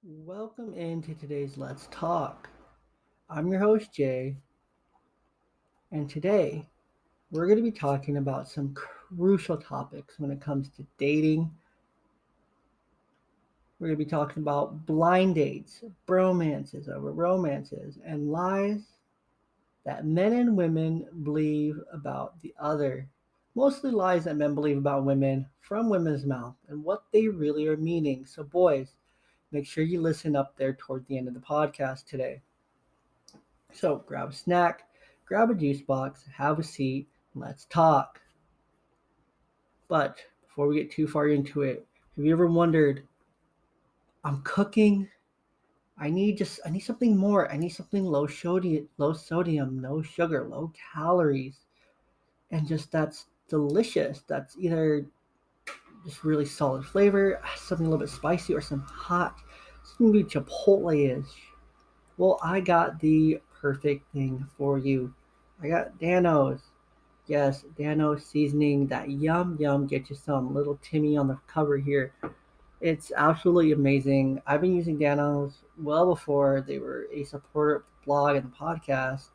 Welcome into today's Let's Talk. I'm your host, Jay, and today we're going to be talking about some crucial topics when it comes to dating. We're going to be talking about blind dates, bromances over romances, and lies that men and women believe about the other. Mostly lies that men believe about women from women's mouth and what they really are meaning. So, boys, make sure you listen up there toward the end of the podcast today. So grab a snack, grab a juice box, have a seat, and let's talk. But before we get too far into it, have you ever wondered, I'm cooking, I need something more. I need something low sodium, no sugar, low calories, and just that's delicious. That's either just really solid flavor, something a little bit spicy, or some hot, something maybe Chipotle-ish. Well, I got the perfect thing for you. I got Danos. Yes, Dano seasoning, that yum yum, get you some. Little Timmy on the cover here. It's absolutely amazing. I've been using Danos well before they were a supporter of the blog and the podcast,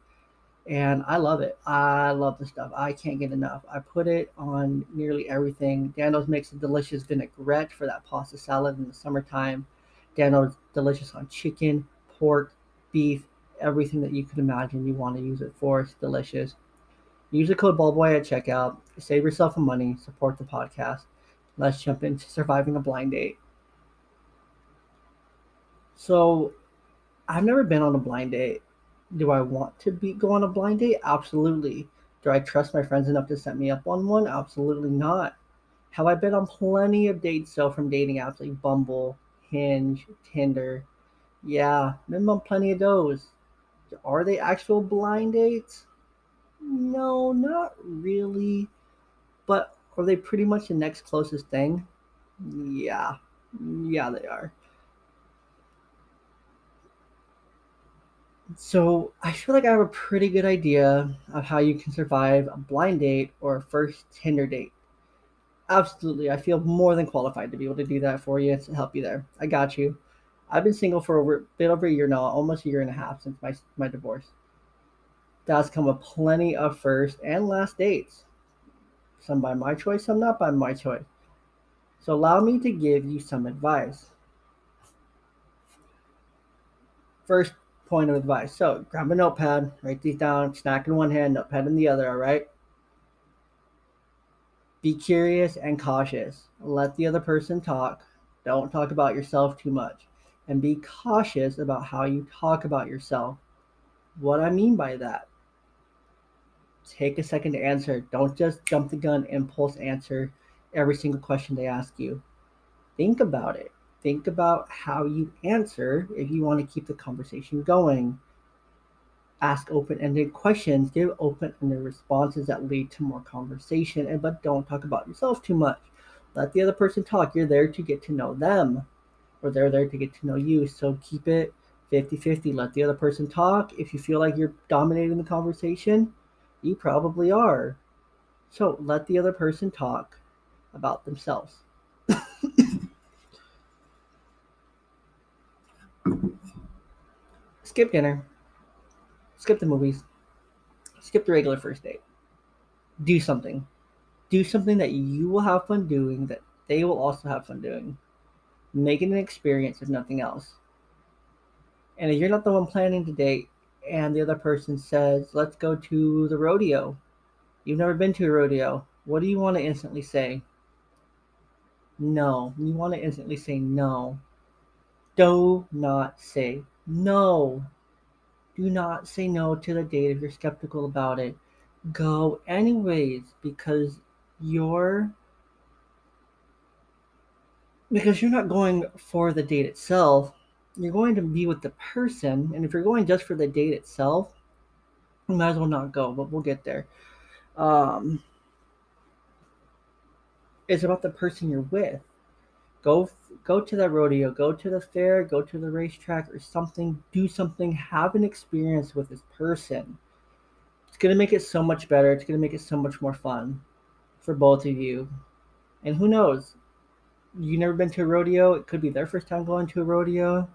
and I love it. I love the stuff. I can't get enough. I put it on nearly everything. Danos makes a delicious vinaigrette for that pasta salad in the summertime. Danos delicious on chicken, pork, beef, everything that you could imagine you want to use it for. It's delicious. Use the code BALLBOY at checkout. Save yourself some money. Support the podcast. Let's jump into surviving a blind date. So, I've never been on a blind date. Do I want to go on a blind date? Absolutely. Do I trust my friends enough to set me up on one? Absolutely not. Have I been on plenty of dates though from dating apps like Bumble, Hinge, Tinder? Yeah, been on plenty of those. Are they actual blind dates? No, not really. But are they pretty much the next closest thing? Yeah. Yeah, they are. So I feel like I have a pretty good idea of how you can survive a blind date or a first Tinder date. Absolutely. I feel more than qualified to be able to do that for you to help you there. I got you. I've been single for a bit over a year now, almost a year and a half since my divorce. That's come with plenty of first and last dates. Some by my choice, some not by my choice. So allow me to give you some advice. First point of advice. So grab a notepad, write these down, snack in one hand, notepad in the other, all right? Be curious and cautious. Let the other person talk. Don't talk about yourself too much. And be cautious about how you talk about yourself. What I mean by that, take a second to answer. Don't just jump the gun, impulse answer every single question they ask you. Think about it. Think about how you answer if you want to keep the conversation going. Ask open-ended questions, give open-ended responses that lead to more conversation, but don't talk about yourself too much. Let the other person talk. You're there to get to know them, or they're there to get to know you. So keep it 50-50. Let the other person talk. If you feel like you're dominating the conversation, you probably are. So let the other person talk about themselves. Skip dinner, skip the movies, skip the regular first date. Do something. Do something that you will have fun doing, that they will also have fun doing. Make it an experience if nothing else. And if you're not the one planning to date and the other person says, let's go to the rodeo, you've never been to a rodeo, what do you want to instantly say? No. You want to instantly say no. Do not say no. Do not say no to the date if you're skeptical about it. Go anyways you're you're not going for the date itself. You're going to be with the person, and if you're going just for the date itself, you might as well not go. But we'll get there. Um, it's about the person you're with. Go to that rodeo, go to the fair, go to the racetrack or something. Do something. Have an experience with this person. It's gonna make it so much better. It's gonna make it so much more fun for both of you. And who knows? You never been to a rodeo? It could be their first time going to a rodeo.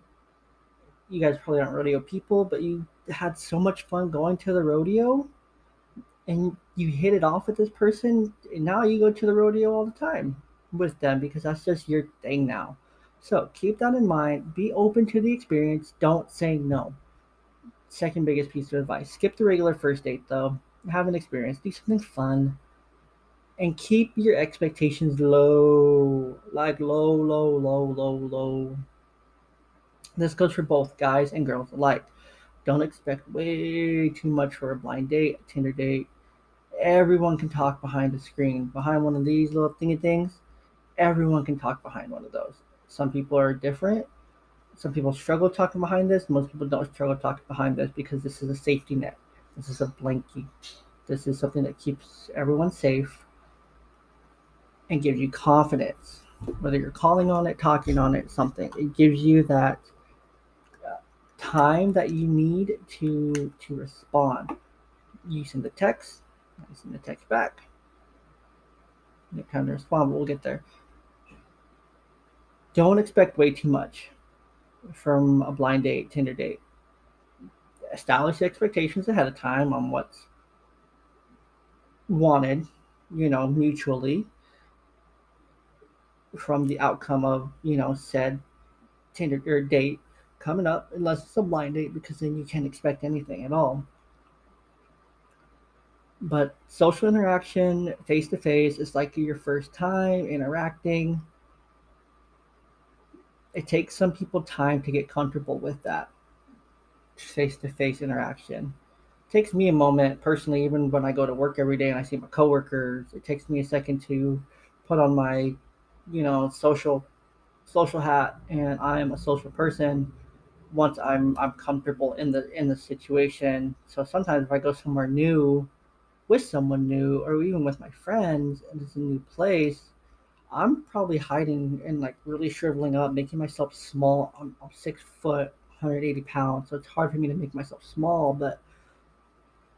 You guys probably aren't rodeo people, but you had so much fun going to the rodeo and you hit it off with this person, and now you go to the rodeo all the time with them because that's just your thing now. So keep that in mind. Be open to the experience. Don't say no. Second biggest piece of advice: skip the regular first date though. Have an experience. Do something fun, and keep your expectations low, like low, low, low, low, low. This goes for both guys and girls alike. Don't expect way too much for a blind date, a Tinder date. Everyone can talk behind the screen, behind one of these little thingy things. Everyone can talk behind one of those. Some people are different. Some people struggle talking behind this. Most people don't struggle talking behind this because this is a safety net. This is a blankie. This is something that keeps everyone safe and gives you confidence. Whether you're calling on it, talking on it, something, it gives you that time that you need to respond. You send the text, I send the text back. You kind of respond, but we'll get there. Don't expect way too much from a blind date, Tinder date. Establish expectations ahead of time on what's wanted, mutually from the outcome of, said Tinder or date coming up, unless it's a blind date, because then you can't expect anything at all. But social interaction, face to face, is like your first time interacting. It takes some people time to get comfortable with that face to face interaction. It takes me a moment personally, even when I go to work every day and I see my coworkers. It takes me a second to put on my, social hat, and I'm a social person once I'm comfortable in the situation. So sometimes if I go somewhere new with someone new or even with my friends and it's a new place, I'm probably hiding and like really shriveling up, making myself small. I'm 6 foot, 180 pounds, so it's hard for me to make myself small, but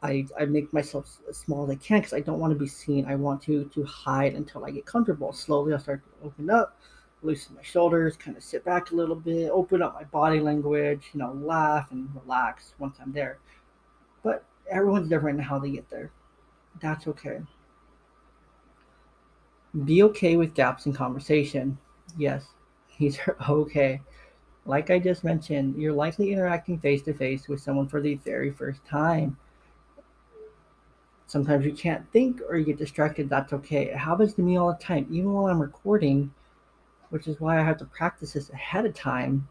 I make myself as small as I can because I don't want to be seen. I want to hide until I get comfortable. Slowly, I'll start to open up, loosen my shoulders, kind of sit back a little bit, open up my body language, laugh and relax once I'm there. But everyone's different in how they get there. That's okay. Be okay with gaps in conversation. Yes, these are okay. Like I just mentioned, you're likely interacting face to face with someone for the very first time. Sometimes you can't think or you get distracted. That's okay. It happens to me all the time, even while I'm recording, which is why I have to practice this ahead of time.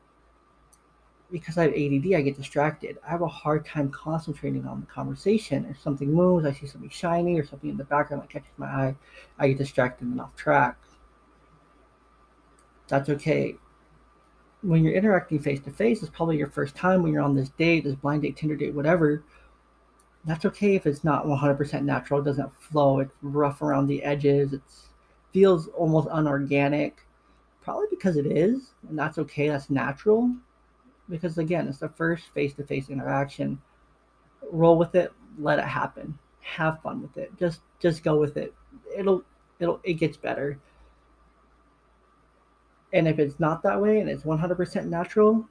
Because I have ADD, I get distracted. I have a hard time concentrating on the conversation. If something moves, I see something shiny or something in the background that catches my eye, I get distracted and off track. That's okay. When you're interacting face to face, it's probably your first time when you're on this date, this blind date, Tinder date, whatever. That's okay if it's not 100% natural. It doesn't flow. It's rough around the edges. It feels almost unorganic. Probably because it is, and that's okay. That's natural. Because again, it's the first face-to-face interaction. Roll with it. Let it happen. Have fun with it. Just go with it. It'll it gets better. And if it's not that way and it's 100% natural,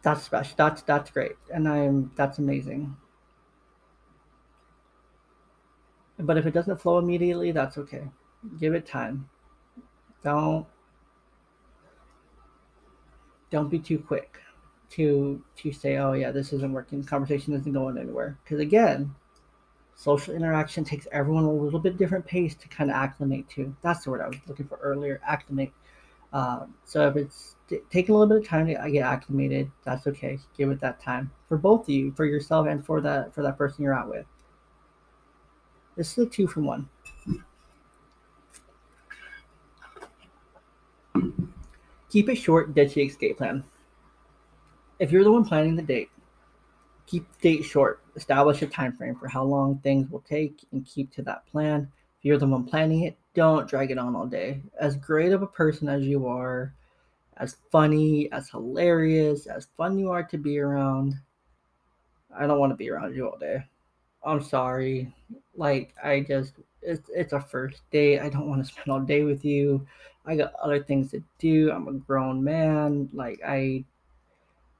that's special. That's great, and that's amazing. But if it doesn't flow immediately, that's okay. Give it time. Don't don't be too quick to say, oh yeah, this isn't working. The conversation isn't going anywhere. Because again, social interaction takes everyone a little bit different pace to kind of acclimate to. That's the word I was looking for earlier. Acclimate. So if it's taking a little bit of time to get acclimated, that's okay. Give it that time for both of you, for yourself and for that person you're out with. This is a two from one. Keep it short. Ditch the escape plan. If you're the one planning the date, keep the date short. Establish a time frame for how long things will take and keep to that plan. If you're the one planning it, don't drag it on all day. As great of a person as you are, as funny, as hilarious, as fun you are to be around, I don't want to be around you all day. I'm sorry. Like, it's a first date. I don't want to spend all day with you. I got other things to do. I'm a grown man. Like, I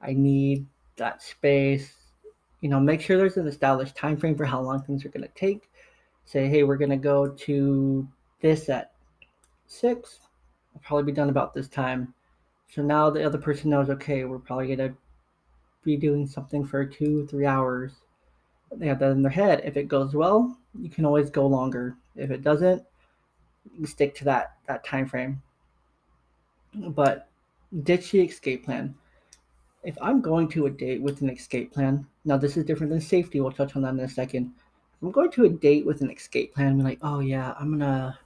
need that space. Make sure there's an established time frame for how long things are going to take. Say, hey, we're going to go to this at 6. I'll probably be done about this time. So now the other person knows, okay, we're probably going to be doing something for 2, 3 hours. They have that in their head. If it goes well, you can always go longer. If it doesn't, you stick to that time frame. But ditch the escape plan. If I'm going to a date with an escape plan, now this is different than safety. We'll touch on that in a second. If I'm going to a date with an escape plan, I'm like, oh yeah, I'm gonna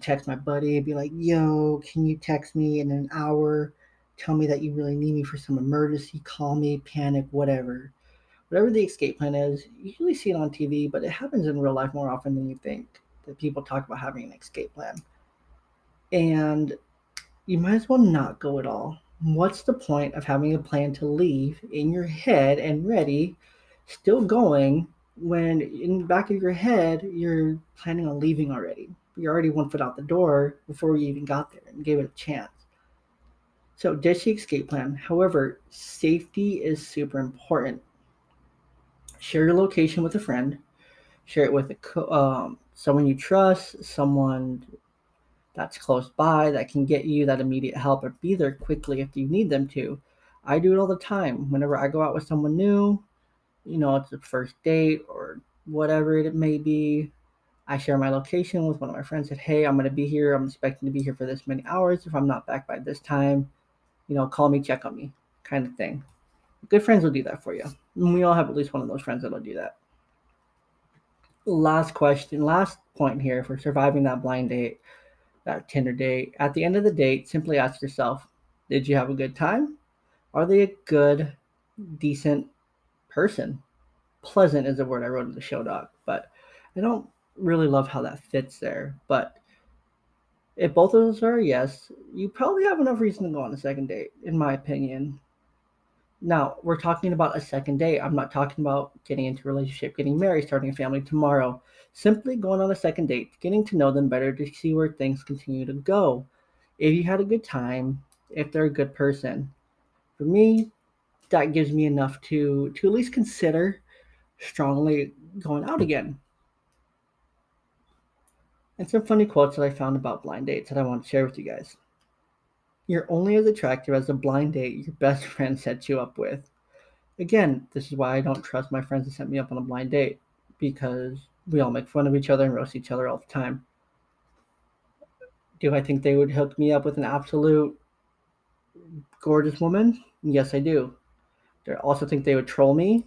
text my buddy and be like, yo, can you text me in an hour? Tell me that you really need me for some emergency. Call me, panic, whatever. Whatever the escape plan is, you usually see it on TV, but it happens in real life more often than you think that people talk about having an escape plan. And you might as well not go at all. What's the point of having a plan to leave in your head and ready, still going, when in the back of your head you're planning on leaving already? You're already 1 foot out the door before you even got there and gave it a chance. So ditch the escape plan. However, safety is super important. Share your location with a friend. Share it with someone you trust, someone that's close by that can get you that immediate help or be there quickly if you need them to. I do it all the time. Whenever I go out with someone new, it's a first date or whatever it may be, I share my location with one of my friends. Said, hey, I'm going to be here. I'm expecting to be here for this many hours. If I'm not back by this time, call me, check on me, kind of thing. Good friends will do that for you. And we all have at least one of those friends that'll do that. Last question, last point here for surviving that blind date, that Tinder date. At the end of the date, simply ask yourself, did you have a good time? Are they a good, decent person? Pleasant is the word I wrote in the show doc, but I don't really love how that fits there. But if both of those are a yes, you probably have enough reason to go on a second date, in my opinion. Now, we're talking about a second date. I'm not talking about getting into a relationship, getting married, starting a family tomorrow. Simply going on a second date, getting to know them better to see where things continue to go. If you had a good time, if they're a good person. For me, that gives me enough to at least consider strongly going out again. And some funny quotes that I found about blind dates that I want to share with you guys. You're only as attractive as the blind date your best friend sets you up with. Again, this is why I don't trust my friends to set me up on a blind date because we all make fun of each other and roast each other all the time. Do I think they would hook me up with an absolute gorgeous woman? Yes, I do. Do I also think they would troll me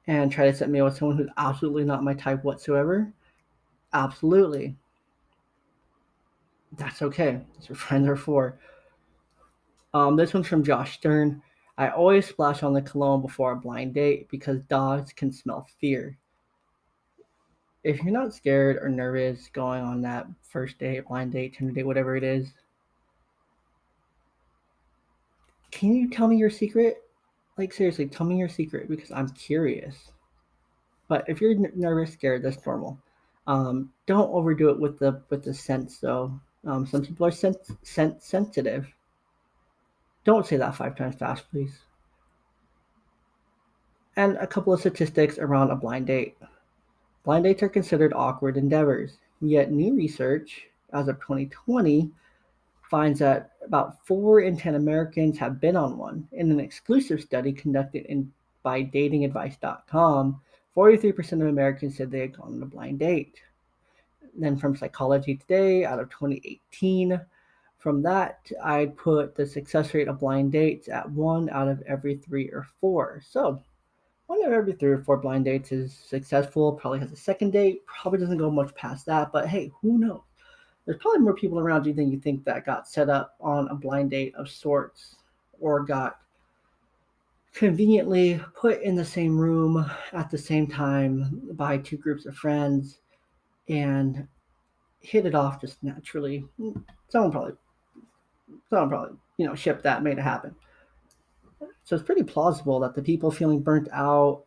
and try to set me up with someone who's absolutely not my type whatsoever? Absolutely. That's okay. That's what friends are for. This one's from Josh Stern. I always splash on the cologne before a blind date because dogs can smell fear. If you're not scared or nervous going on that first date, blind date, Tinder date, whatever it is, can you tell me your secret? Like seriously, tell me your secret because I'm curious. But if you're nervous, scared, that's normal. Don't overdo it with the sense though. Some people are sensitive. Don't say that 5 times fast, please. And a couple of statistics around a blind date. Blind dates are considered awkward endeavors, yet new research, as of 2020, finds that about 4 in 10 Americans have been on one. In an exclusive study conducted by datingadvice.com, 43% of Americans said they had gone on a blind date. Then from Psychology Today out of 2018, from that, I'd put the success rate of blind dates at 1 out of every 3 or 4. So 1 out of every 3 or 4 blind dates is successful, probably has a second date, probably doesn't go much past that, but hey, who knows? There's probably more people around you than you think that got set up on a blind date of sorts or got conveniently put in the same room at the same time by 2 groups of friends and hit it off just naturally. Someone probably, shipped that, made it happen. So it's pretty plausible that the people feeling burnt out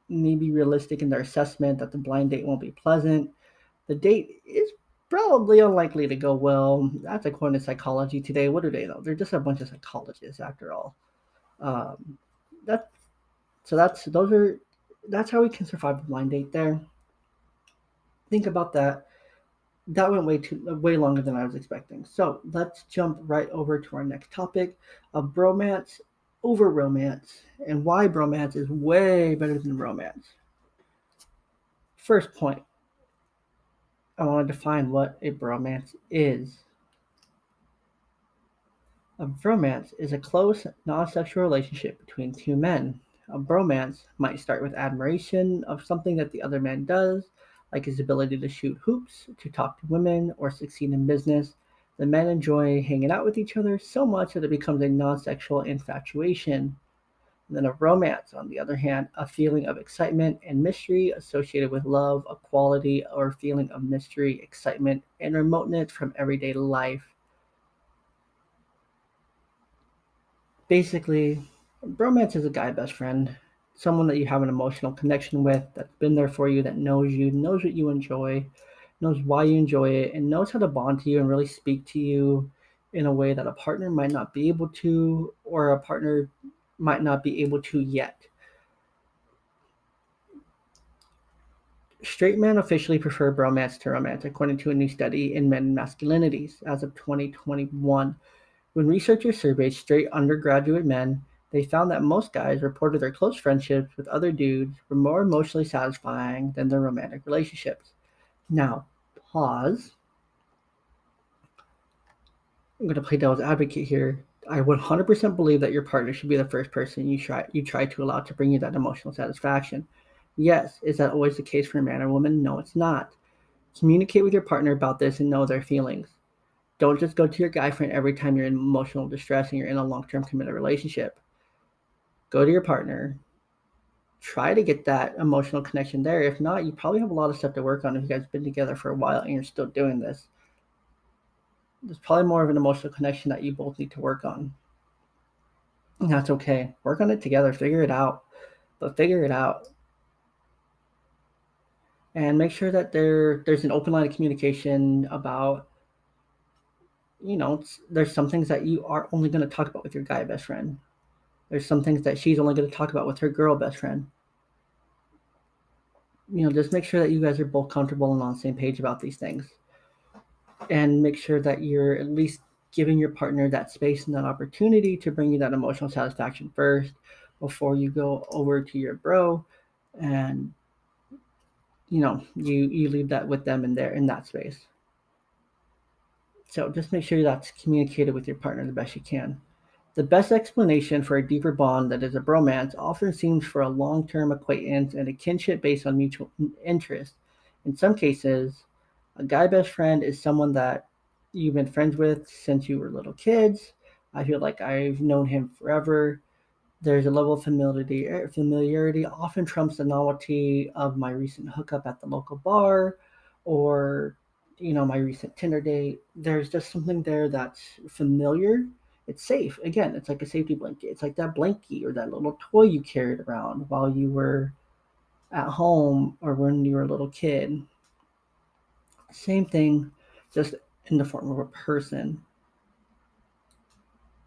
maybe realistic in their assessment that the blind date won't be pleasant. The date is probably unlikely to go well. That's according to psychology today. What do they know? They're just a bunch of psychologists after all. Um, that so that's how we can survive a blind date there. Think about that. That went way longer than I was expecting. So let's jump right over to our next topic of bromance over romance and why bromance is way better than romance. First point, I want to define what a bromance is. A bromance is a close, non-sexual relationship between two men. A bromance might start with admiration of something that the other man does, like his ability to shoot hoops, to talk to women, or succeed in business. The men enjoy hanging out with each other so much that it becomes a non-sexual infatuation. And then a romance, on the other hand, a feeling of excitement and mystery associated with love, a quality or feeling of mystery, excitement, and remoteness from everyday life. Basically, bromance is a guy best friend, someone that you have an emotional connection with, that's been there for you, knows what you enjoy, knows why you enjoy it, and knows how to bond to you and really speak to you in a way that a partner might not be able to, or a partner might not be able to yet. Straight men officially prefer bromance to romance, according to a new study in men and masculinities as of 2021. When researchers surveyed straight undergraduate men, they found that most guys reported their close friendships with other dudes were more emotionally satisfying than their romantic relationships. Now, pause. I'm going to play devil's advocate here. I 100% believe that your partner should be the first person you try to allow to bring you that emotional satisfaction. Yes, is that always the case for a man or woman? No, it's not. Communicate with your partner about this and know their feelings. Don't just go to your guy friend every time you're in emotional distress and you're in a long-term committed relationship. Go to your partner. Try to get that emotional connection there. If not, you probably have a lot of stuff to work on if you guys have been together for a while and you're still doing this. There's probably more of an emotional connection that you both need to work on. And that's okay. Work on it together. Figure it out. But figure it out. And make sure that there's an open line of communication about, there's some things that you are only going to talk about with your guy best friend. There's some things that she's only going to talk about with her girl best friend. Just make sure that you guys are both comfortable and on the same page about these things. And make sure that you're at least giving your partner that space and that opportunity to bring you that emotional satisfaction first before you go over to your bro and you leave that with them in that space. So just make sure that's communicated with your partner the best you can. The best explanation for a deeper bond that is a bromance often seems for a long-term acquaintance and a kinship based on mutual interest. In some cases, a guy best friend is someone that you've been friends with since you were little kids. I feel like I've known him forever. There's a level of familiarity often trumps the novelty of my recent hookup at the local bar or my recent Tinder date. There's just something there that's familiar. It's safe. Again, it's like a safety blanket. It's like that blankie or that little toy you carried around while you were at home or when you were a little kid. Same thing, just in the form of a person.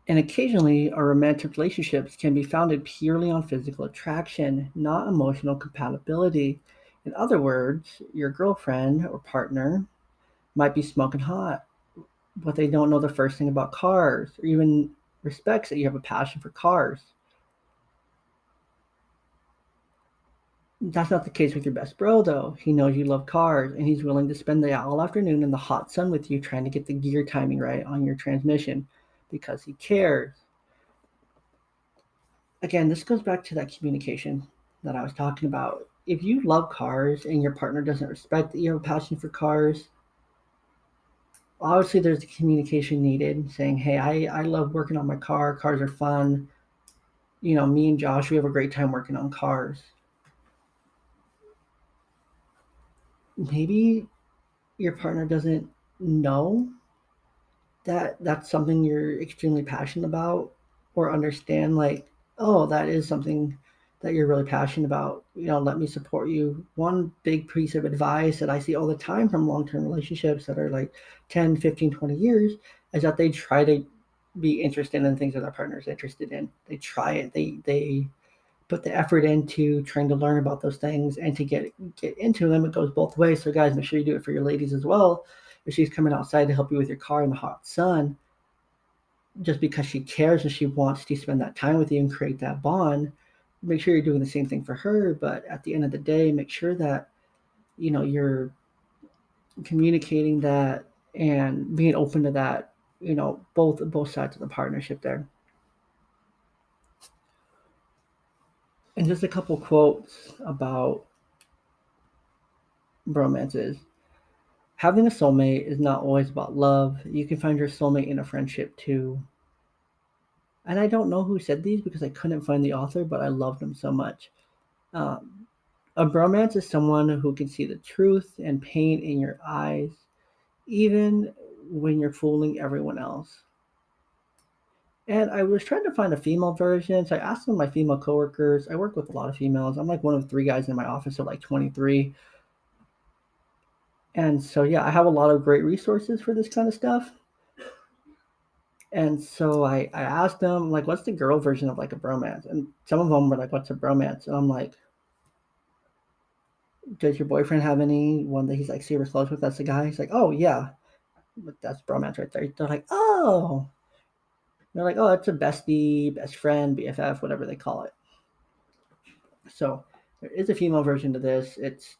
And occasionally, our romantic relationships can be founded purely on physical attraction, not emotional compatibility. In other words, your girlfriend or partner might be smoking hot, but they don't know the first thing about cars or even respects that you have a passion for cars. That's not the case with your best bro, though. He knows you love cars and he's willing to spend the all afternoon in the hot sun with you trying to get the gear timing right on your transmission because he cares. Again, this goes back to that communication that I was talking about. If you love cars and your partner doesn't respect that you have a passion for cars, obviously there's the communication needed saying, hey, I love working on my car. Cars are fun. Me and Josh, we have a great time working on cars. Maybe your partner doesn't know that that's something you're extremely passionate about or understand like, oh, that is something that you're really passionate about, let me support you. One big piece of advice that I see all the time from long-term relationships that are like 10, 15, 20 years is that they try to be interested in things that their partner is interested in. They try it. They put the effort into trying to learn about those things and to get into them. It goes both ways. So guys, make sure you do it for your ladies as well. If she's coming outside to help you with your car in the hot sun, just because she cares and she wants to spend that time with you and create that bond, make sure you're doing the same thing for her. But at the end of the day, make sure that you're communicating that and being open to that, both sides of the partnership there. And just a couple quotes about bromances. Having a soulmate is not always about love. You can find your soulmate in a friendship too. And I don't know who said these because I couldn't find the author, but I love them so much. Um, a bromance is someone who can see the truth and pain in your eyes, even when you're fooling everyone else. And I was trying to find a female version, so I asked some of my female coworkers. I work with a lot of females. I'm like one of 3 guys in my office, so like 23. And so yeah, I have a lot of great resources for this kind of stuff. And so I asked them like, what's the girl version of like a bromance? And some of them were like, what's a bromance? And I'm like, does your boyfriend have anyone that he's like super close with? That's the guy. He's like, oh yeah, but that's bromance right there. They're like, oh, they're like, oh, that's a bestie, best friend, BFF, whatever they call it. So there is a female version to this. It's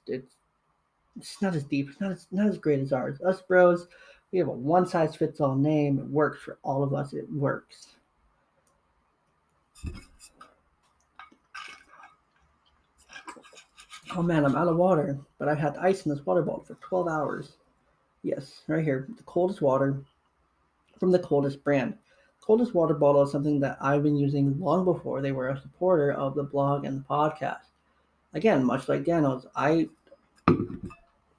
not as deep. It's not as great as ours. Us bros, we have a one size fits all name. It works for all of us. It works. Oh man, I'm out of water, but I've had ice in this water bottle for 12 hours. Yes, right here, the coldest water from the coldest brand. Coldest water bottle is something that I've been using long before they were a supporter of the blog and the podcast. Again, much like Daniels, I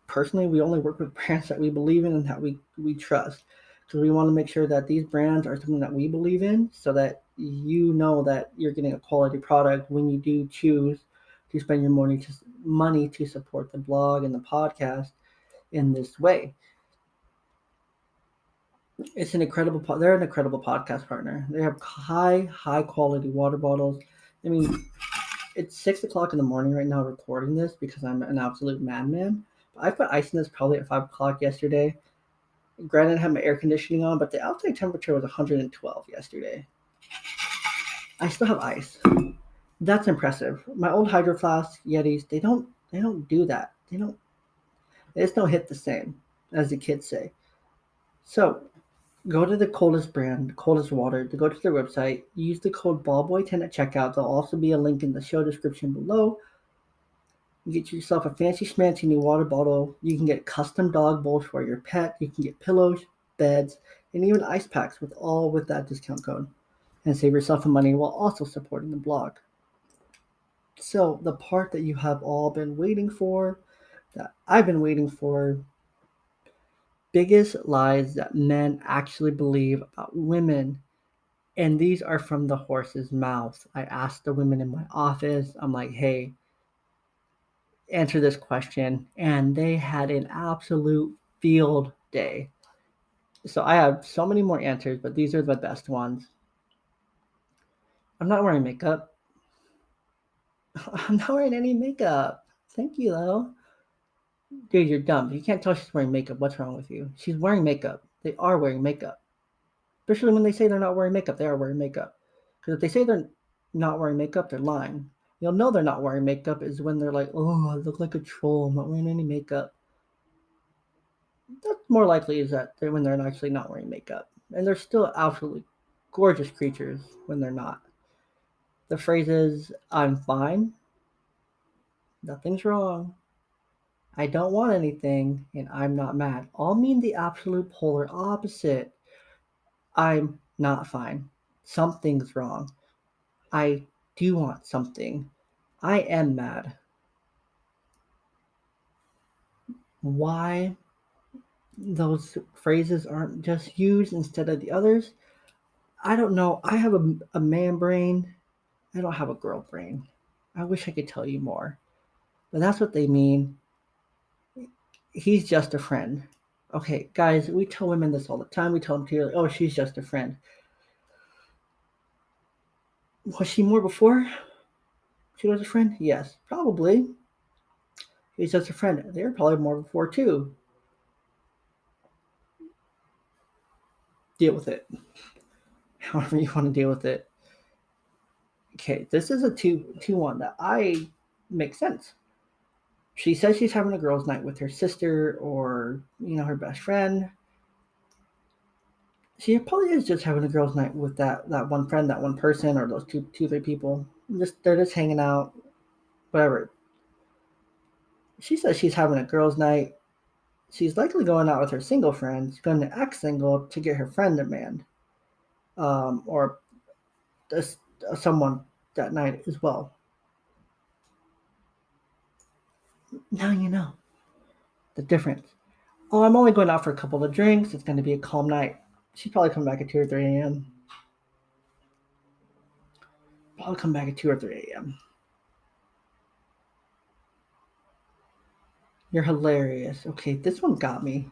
personally we only work with brands that we believe in and that we trust. Because we want to make sure that these brands are something that we believe in so that you know that you're getting a quality product when you do choose to spend your money to support the blog and the podcast in this way. They're an incredible podcast partner. They have high quality water bottles. I mean, it's 6 o'clock in the morning right now recording this because I'm an absolute madman. I put ice in this probably at 5 o'clock yesterday. Granted, I had my air conditioning on, but the outside temperature was 112 yesterday. I still have ice. That's impressive. My old Hydro Flask Yetis, they don't do that. They just don't hit the same, as the kids say. So go to the coldest brand, coldest water, to go to their website, use the code BALLBOY10 at checkout. There'll also be a link in the show description below. You get yourself a fancy schmancy new water bottle. You can get custom dog bowls for your pet. You can get pillows, beds, and even ice packs with that discount code. And save yourself some money while also supporting the blog. So the part that you have all been waiting for, that I've been waiting for, biggest lies that men actually believe about women. And these are from the horse's mouth. I asked the women in my office, I'm like, hey, answer this question. And they had an absolute field day. So I have so many more answers, but these are the best ones. I'm not wearing makeup. I'm not wearing any makeup. Thank you, though. Dude, you're dumb. You can't tell she's wearing makeup. What's wrong with you? She's wearing makeup. They are wearing makeup. Especially when they say they're not wearing makeup, they are wearing makeup. Because if they say they're not wearing makeup, they're lying. You'll know they're not wearing makeup is when they're like, oh, I look like a troll. I'm not wearing any makeup. That's more likely is that they're when they're actually not wearing makeup. And they're still absolutely gorgeous creatures when they're not. The phrase is, I'm fine. Nothing's wrong. I don't want anything. And I'm not mad. All mean the absolute polar opposite. I'm not fine. Something's wrong. I do want something. I am mad. Why those phrases aren't just used instead of the others? I don't know. I have a man brain. I don't have a girl brain. I wish I could tell you more, but that's what they mean. He's just a friend. Okay, guys, we tell women this all the time. We tell them clearly, oh, she's just a friend. Was she more before she was a friend? Yes, probably. She's just a friend. They were probably more before too. Deal with it. However you want to deal with it. Okay, this is a two one that I makes sense. She says she's having a girls' night with her sister or her best friend. She probably is just having a girls' night with that one friend, that one person, or those three people. They're just hanging out, whatever. She says she's having a girls' night. She's likely going out with her single friend. She's going to act single to get her friend a man, or this, someone that night as well. Now you know the difference. Oh, I'm only going out for a couple of drinks. It's going to be a calm night. She's probably coming back at 2 or 3 a.m. Probably come back at 2 or 3 a.m. You're hilarious. Okay, this one got me.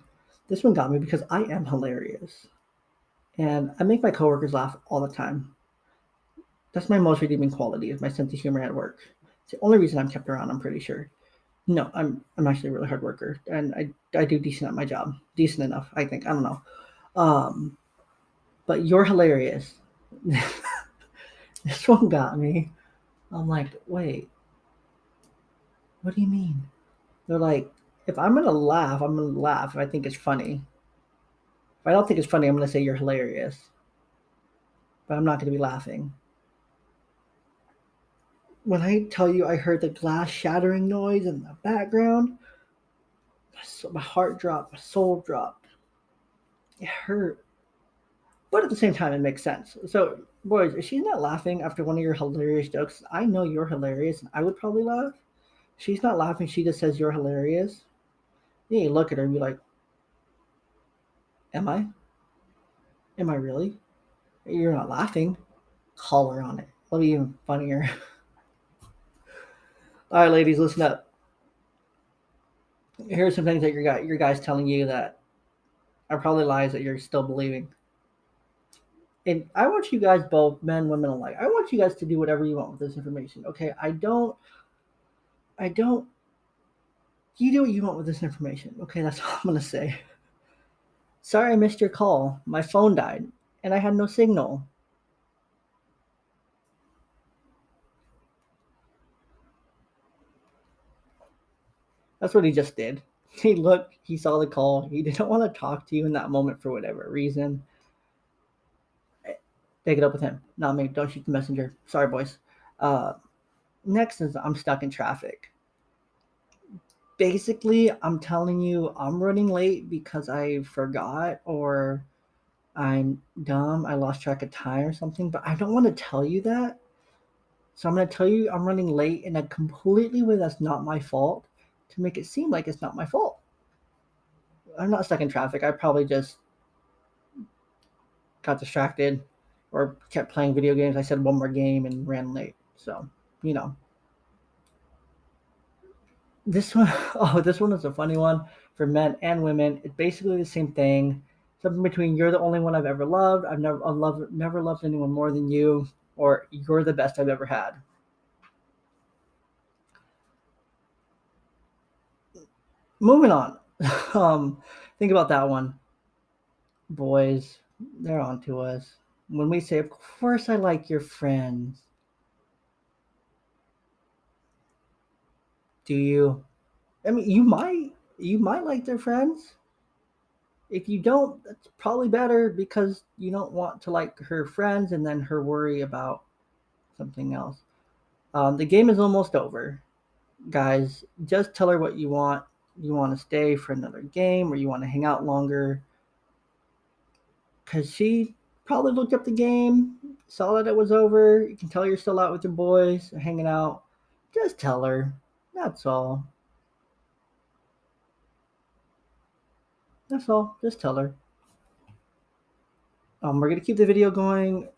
This one got me because I am hilarious. And I make my coworkers laugh all the time. That's my most redeeming quality is my sense of humor at work. It's the only reason I'm kept around, I'm pretty sure. No, I'm actually a really hard worker and I do decent at my job. Decent enough, I think. I don't know. Um, but you're hilarious. This one got me. I'm like, wait, what do you mean? They're like, if I'm gonna laugh, I'm gonna laugh if I think it's funny. If I don't think it's funny, I'm gonna say you're hilarious. But I'm not gonna be laughing. When I tell you I heard the glass shattering noise in the background, my heart dropped, my soul dropped. It hurt. But at the same time, it makes sense. So, boys, if she's not laughing after one of your hilarious jokes, I know you're hilarious, and I would probably laugh. She's not laughing. She just says you're hilarious. Yeah, you look at her and be like, "Am I? Am I really? You're not laughing." Call her on it. It'll be even funnier. All right, ladies, listen up. Here are some things that your guys telling you that are probably lies that you're still believing. And I want you guys, both men, women alike. I want you guys to do whatever you want with this information. Okay, I don't. You do what you want with this information. Okay, that's all I'm gonna say. Sorry, I missed your call. My phone died, and I had no signal. That's what he just did. He looked. He saw the call. He didn't want to talk to you in that moment for whatever reason. Take it up with him, not me. Don't shoot the messenger. Sorry, boys. Uh, Next is I'm stuck in traffic. Basically, I'm telling you, I'm running late because I forgot or I'm dumb. I lost track of time or something, but I don't want to tell you that. So I'm going to tell you I'm running late in a completely way that's not my fault to make it seem like it's not my fault. I'm not stuck in traffic. I probably just got distracted or kept playing video games. I said one more game and ran late. So, you know, this one, oh, this one is a funny one for men and women. It's basically the same thing. Something between you're the only one I've ever loved. Never loved anyone more than you, or you're the best I've ever had. Moving on. Think about that one, boys. They're on to us. When we say, "Of course I like your friends," do you? I mean, you might like their friends. If you don't, that's probably better because you don't want to like her friends and then her worry about something else. The game is almost over, guys. Just tell her what you want. You want to stay for another game or you want to hang out longer because she probably looked up the game, saw that it was over. You can tell you're still out with your boys, hanging out. Just tell her. That's all. That's all. Just tell her. We're gonna keep the video going.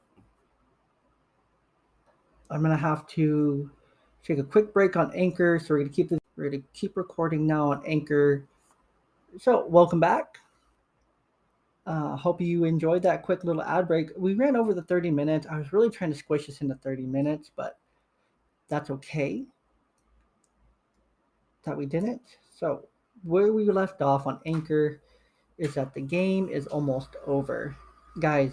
I'm gonna have to Take a quick break on Anchor. So we're gonna keep recording now on Anchor. So welcome back. Hope you enjoyed that quick little ad break. We ran over the 30 minutes. I was really trying to squish this into 30 minutes, but that's okay that we didn't. So where we left off on Anchor is that the game is almost over. Guys,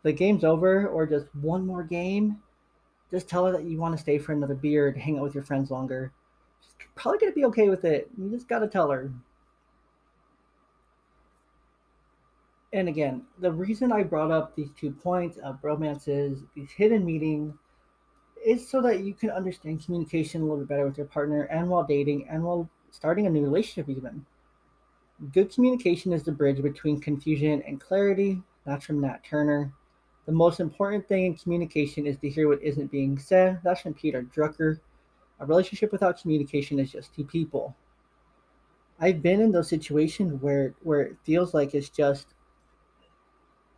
the game's over or just one more game, just tell her that you want to stay for another beer to hang out with your friends longer. She's probably going to be okay with it. You just got to tell her. And again, the reason I brought up these 2 points of romances, these hidden meetings, is so that you can understand communication a little bit better with your partner and while dating and while starting a new relationship even. Good communication is the bridge between confusion and clarity. That's from Nat Turner. The most important thing in communication is to hear what isn't being said. That's from Peter Drucker. A relationship without communication is just two people. I've been in those situations where it feels like it's just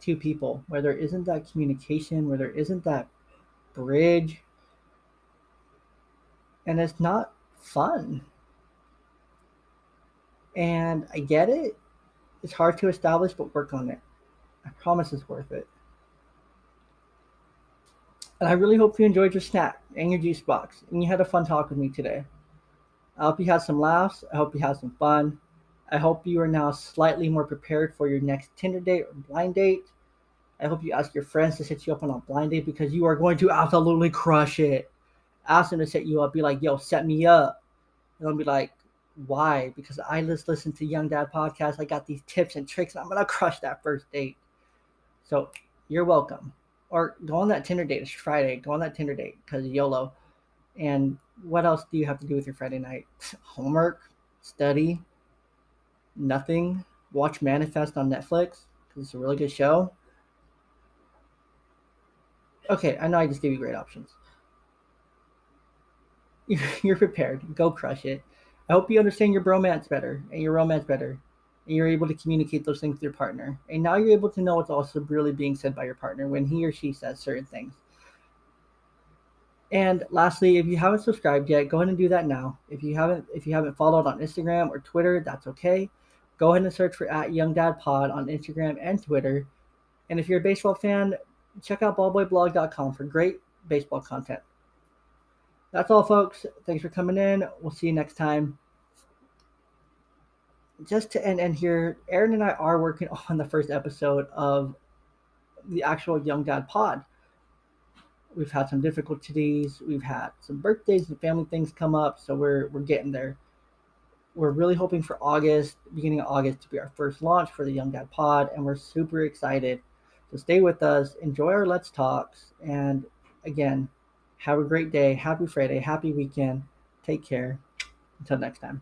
two people, where there isn't that communication, where there isn't that bridge, and it's not fun. And I get it. It's hard to establish, but work on it. I promise it's worth it. And I really hope you enjoyed your snack and your juice box and you had a fun talk with me today. I hope you had some laughs. I hope you had some fun. I hope you are now slightly more prepared for your next Tinder date or blind date. I hope you ask your friends to set you up on a blind date because you are going to absolutely crush it. Ask them to set you up. Be like, yo, set me up. And they'll be like, why? Because I just listen to Young Dad podcast. I got these tips and tricks. And I'm going to crush that first date. So you're welcome. Or go on that Tinder date. It's Friday. Go on that Tinder date because YOLO. And what else do you have to do with your Friday night? Homework? Study? Nothing? Watch Manifest on Netflix because it's a really good show. Okay, I know I just gave you great options. You're prepared. Go crush it. I hope you understand your bromance better and your romance better. And you're able to communicate those things with your partner. And now you're able to know what's also really being said by your partner when he or she says certain things. And lastly, if you haven't subscribed yet, go ahead and do that now. If you haven't followed on Instagram or Twitter, that's okay. Go ahead and search for @YoungDadPod on Instagram and Twitter. And if you're a baseball fan, check out ballboyblog.com for great baseball content. That's all, folks. Thanks for coming in. We'll see you next time. Just to end here, Aaron and I are working on the first episode of the actual Young Dad Pod. We've had some difficulties. We've had some birthdays and family things come up, so we're getting there. We're really hoping for August, beginning of August, to be our first launch for the Young Dad Pod, and we're super excited. So stay with us, enjoy our Let's Talks, and again, have a great day. Happy Friday, happy weekend. Take care. Until next time.